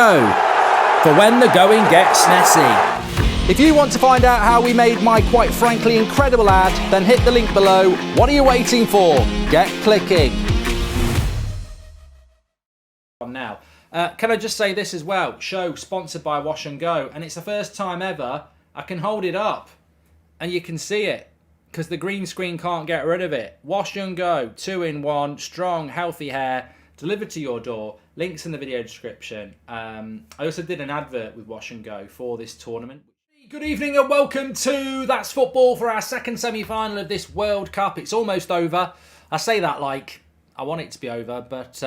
Go for when the going gets messy. If you want to find out how we made my quite frankly incredible ad, then hit the link below. What are you waiting for? Get clicking. Now, can I just say this as well? Show sponsored by Wash and Go, and it's the first time ever I can hold it up and you can see it because the green screen can't get rid of it. Wash and Go, 2-in-1, strong, healthy hair, delivered to your door. Links in the video description. I also did an advert with Wash and Go for this tournament. Good evening and welcome to That's Football for our second semi-final of this World Cup. It's almost over. I say that like I want it to be over, but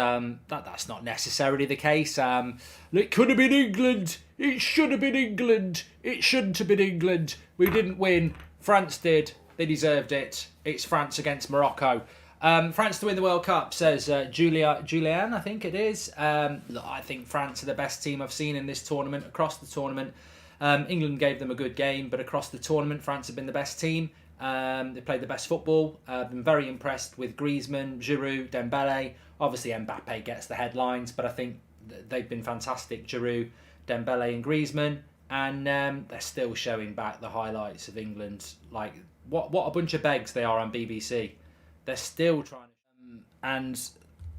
that's not necessarily the case. It could have been England. It should have been England. It shouldn't have been England. We didn't win. France did. They deserved it. It's France against Morocco. France to win the World Cup, says Julian, I think it is. Look, I think France are the best team I've seen in this tournament, across the tournament. England gave them a good game, but across the tournament, France have been the best team. They played the best football. I've been very impressed with Griezmann, Giroud, Dembele. Obviously, Mbappe gets the headlines, but I think they've been fantastic, Giroud, Dembele and Griezmann. And they're still showing back the highlights of England. Like, what a bunch of begs they are on BBC. They're still trying to... and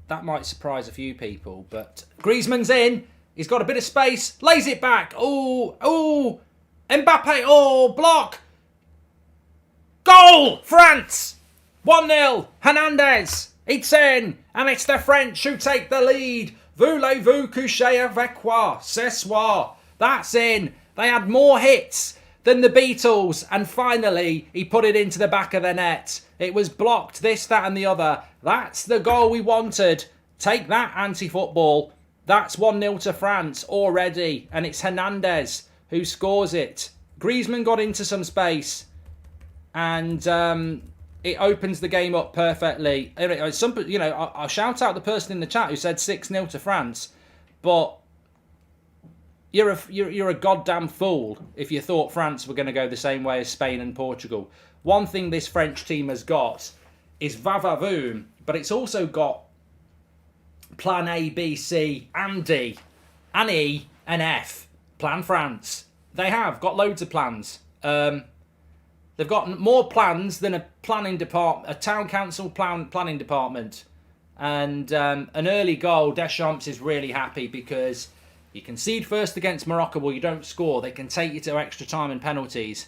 that might surprise a few people, but Griezmann's in. He's got a bit of space. Lays it back. Oh, Mbappe. Oh, block. Goal! France! 1-0. Hernandez. It's in. And it's the French who take the lead. Voulez-vous coucher avec moi? Ce soir. That's in. They had more hits than the Beatles. And finally, he put it into the back of the net. It was blocked, this, that and the other. That's the goal we wanted. Take that, anti-football. That's 1-0 to France already. And it's Hernandez who scores it. Griezmann got into some space. And it opens the game up perfectly. I'll shout out the person in the chat who said 6-0 to France. But you're a goddamn fool if you thought France were going to go the same way as Spain and Portugal. One thing this French team has got is va-va-voom, but it's also got plan A, B, C, and D, and E, and F. Plan France. They have got loads of plans. They've got more plans than a town council planning department. And an early goal, Deschamps is really happy because you concede first against Morocco, well, you don't score. They can take you to extra time and penalties.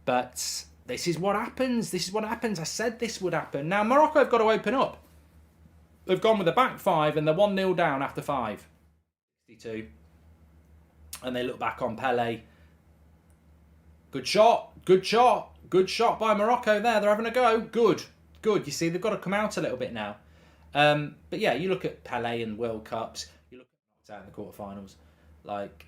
But this is what happens. This is what happens. I said this would happen. Now, Morocco have got to open up. They've gone with a back five and they're 1-0 down after 5. 62. And they look back on Pele. Good shot. Good shot. Good shot by Morocco there. They're having a go. Good. Good. You see, they've got to come out a little bit now. But yeah, you look at Pele and World Cups. You look at in the quarterfinals. Like,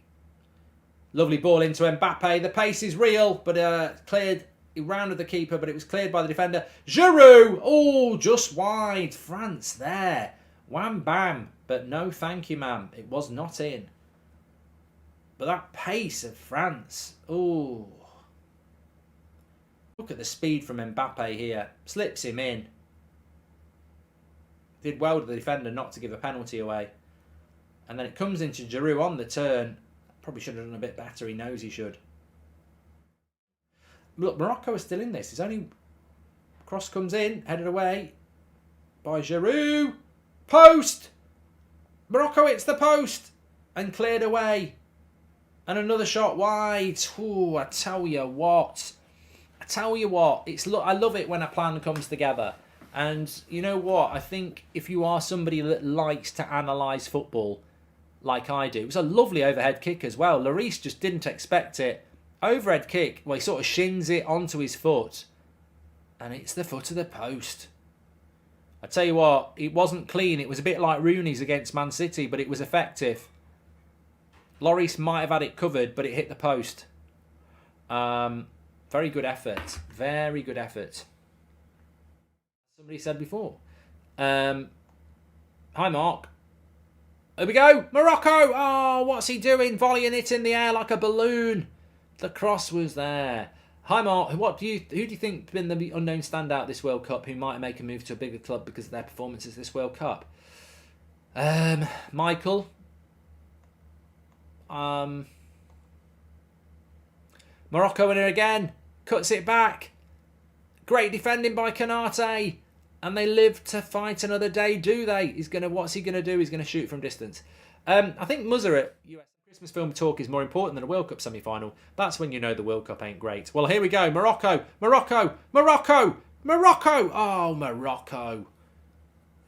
lovely ball into Mbappe. The pace is real, but cleared. He rounded the keeper, but it was cleared by the defender. Giroud! Oh, just wide. France there. Wham bam. But no thank you, ma'am. It was not in. But that pace of France. Oh. Look at the speed from Mbappe here. Slips him in. Did well to the defender not to give a penalty away. And then it comes into Giroud on the turn. Probably should have done a bit better. He knows he should. Look, Morocco is still in this. It's only... Cross comes in. Headed away by Giroud. Post! Morocco hits the post. And cleared away. And another shot wide. Ooh, I tell you what. I love it when a plan comes together. And you know what? I think if you are somebody that likes to analyse football like I do, it was a lovely overhead kick as well. Lloris just didn't expect it. Overhead kick, well, he sort of shins it onto his foot. And it's the foot of the post. I tell you what, it wasn't clean. It was a bit like Rooney's against Man City, but it was effective. Lloris might have had it covered, but it hit the post. Very good effort. Very good effort. Somebody said before. Hi, Mark. Here we go. Morocco. Oh, what's he doing? Volleying it in the air like a balloon. The cross was there. Hi, Mark. Who do you think has been the unknown standout this World Cup who might make a move to a bigger club because of their performances this World Cup? Michael. Morocco winner again. Cuts it back. Great defending by Kanate. And they live to fight another day, do they? What's he gonna do? He's gonna shoot from distance. I think Muzzer at US Christmas film talk is more important than a World Cup semi-final. That's when you know the World Cup ain't great. Well, here we go. Morocco, Morocco, Morocco, Morocco. Oh, Morocco.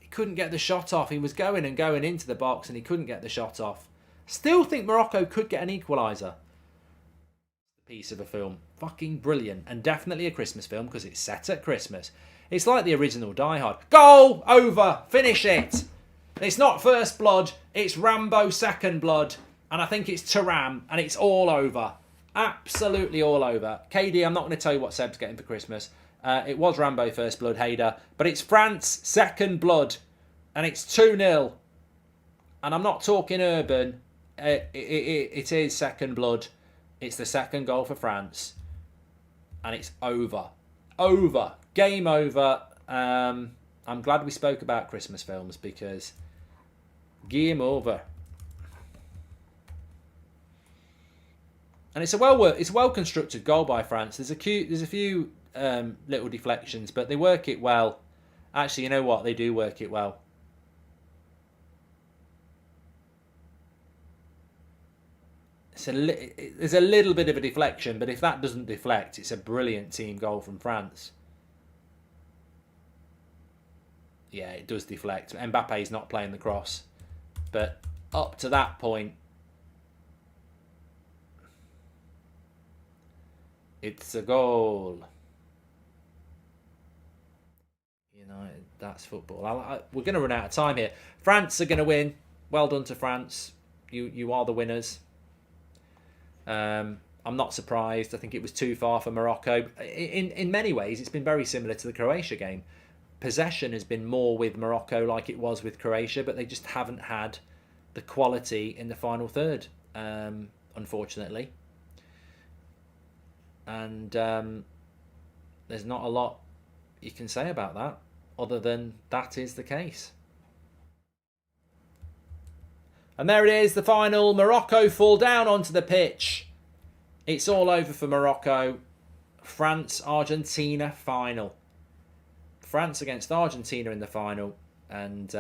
He couldn't get the shot off. He was going and going into the box and he couldn't get the shot off. Still think Morocco could get an equaliser. Piece of a film. Fucking brilliant. And definitely a Christmas film because it's set at Christmas. It's like the original Die Hard. Goal! Over! Finish it! It's not First Blood. It's Rambo Second Blood. And I think it's Taram. And it's all over. Absolutely all over. KD, I'm not going to tell you what Seb's getting for Christmas. It was Rambo First Blood, Hader. But it's France Second Blood. And it's 2-0. And I'm not talking urban. It is Second Blood. It's the second goal for France. And it's over. Over. Game over. I'm glad we spoke about Christmas films because game over. And it's a well constructed goal by France. There's a few little deflections, but they work it well. Actually, you know what? They do work it well. There's a little bit of a deflection, but if that doesn't deflect, it's a brilliant team goal from France. Yeah, it does deflect. Mbappe's not playing the cross. But up to that point, it's a goal. United, that's football. We're going to run out of time here. France are going to win. Well done to France. You are the winners. I'm not surprised. I think it was too far for Morocco. In many ways, it's been very similar to the Croatia game. Possession has been more with Morocco like it was with Croatia, but they just haven't had the quality in the final third, unfortunately. And there's not a lot you can say about that, other than that is the case. And there it is, the final. Morocco fall down onto the pitch. It's all over for Morocco. France-Argentina final. France against Argentina in the final. And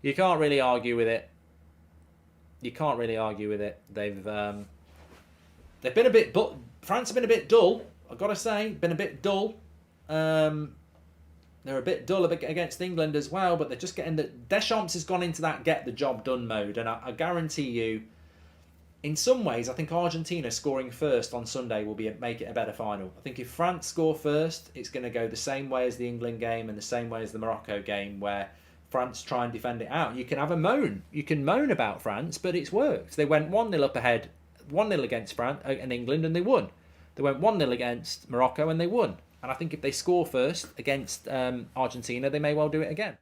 you can't really argue with it. You can't really argue with it. They've been a bit... France have been a bit dull, I've got to say. Been a bit dull. They're a bit dull against England as well, but they're just getting the... Deschamps has gone into that get the job done mode, and I guarantee you, in some ways, I think Argentina scoring first on Sunday will make it a better final. I think if France score first, it's going to go the same way as the England game and the same way as the Morocco game, where France try and defend it out. You can have a moan. You can moan about France, but it's worked. They went 1-0 up ahead, 1-0 against France and England, and they won. They went 1-0 against Morocco, and they won. And I think if they score first against Argentina, they may well do it again.